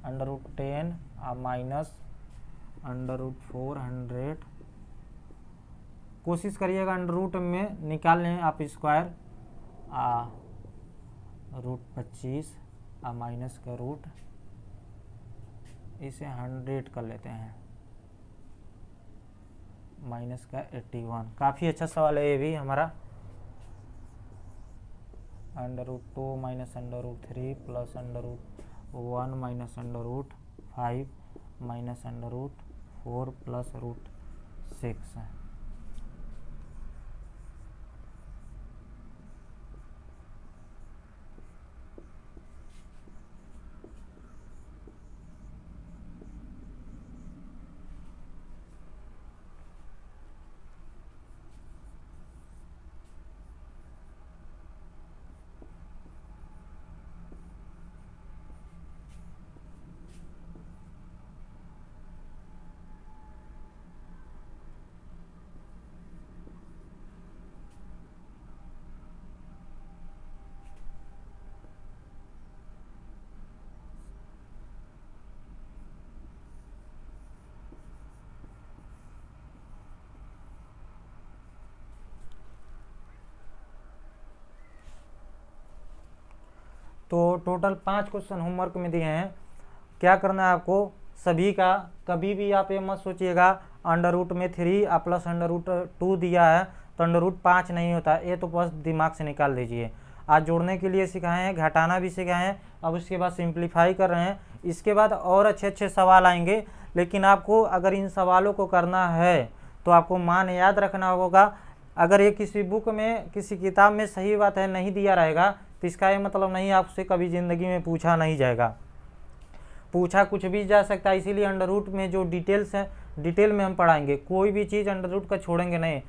S1: √10 माइनस √400, कोशिश करिएगा √ में निकाल लें आप स्क्वायर, √25 माइनस का रूट, इसे 100 कर लेते हैं, माइनस का 81। काफ़ी अच्छा सवाल है ये भी हमारा। √2 minus √3 plus √1 minus √5 minus √4 plus √6 है। तो टोटल 5 क्वेश्चन होमवर्क में दिए हैं। क्या करना है आपको, सभी का कभी भी आप ये मत सोचिएगा √3 प्लस √2 दिया है तो √5 नहीं होता, ये तो बस दिमाग से निकाल दीजिए। आज जोड़ने के लिए सिखाए हैं, घटाना भी सिखाए हैं, अब उसके बाद सिंप्लीफाई कर रहे हैं। इसके बाद और अच्छे अच्छे सवाल आएंगे, लेकिन आपको अगर इन सवालों को करना है तो आपको मान याद रखना होगा। अगर ये किसी बुक में किसी किताब में सही बात है नहीं दिया रहेगा तो इसका ये मतलब नहीं आपसे कभी ज़िंदगी में पूछा नहीं जाएगा, पूछा कुछ भी जा सकता है। इसीलिए √ में जो डिटेल्स है डिटेल में हम पढ़ाएंगे, कोई भी चीज़ √ का छोड़ेंगे नहीं,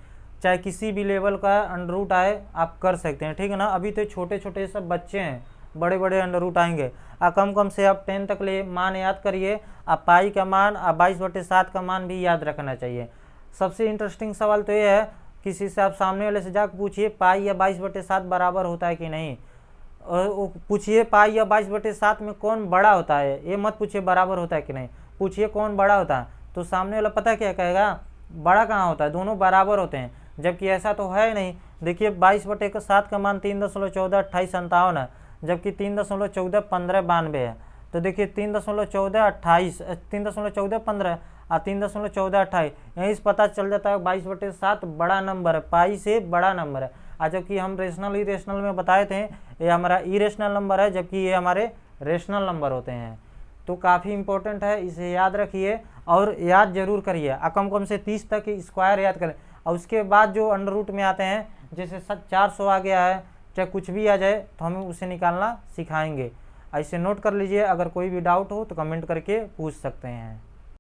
S1: चाहे किसी भी लेवल का √ आए आप कर सकते हैं, ठीक है ना। अभी तो छोटे छोटे सब बच्चे हैं, बड़े बड़े अंडर रूट आएंगे। कम कम से आप 10 तक ले मान याद करिए। आप पाई का मान 22/7 का मान भी याद रखना चाहिए। सबसे इंटरेस्टिंग सवाल तो ये है, किसी से आप सामने वाले से जाकर पूछिए पाई या 22/7 बराबर होता है कि नहीं, और पूछिए पाई या 22/7 में कौन बड़ा होता है, ये मत पूछिए बराबर होता है कि नहीं, पूछिए कौन बड़ा होता है। तो सामने वाला पता क्या कहेगा, बड़ा कहाँ होता है, दोनों बराबर होते हैं, जबकि ऐसा तो है नहीं। देखिए 22/7 का मान 3.142857 है, जबकि 3.141592 है। तो देखिए 3.1428 3.1415 और 3.1428, यहीं से पता चल जाता है 22/7 बड़ा नंबर है, पाई से बड़ा नंबर है। जबकि हम रेशनल इरेशनल में बताए थे ये हमारा इरेशनल नंबर है, जबकि ये हमारे रेशनल नंबर होते हैं। तो काफ़ी इंपॉर्टेंट है, इसे याद रखिए और याद जरूर करिए। कम से 30 तक स्क्वायर याद करें, और उसके बाद जो अंडर रूट में आते हैं, जैसे 400 आ गया है, चाहे कुछ भी आ जाए तो हमें उसे निकालना सिखाएंगे। ऐसे नोट कर लीजिए, अगर कोई भी डाउट हो तो कमेंट करके पूछ सकते हैं।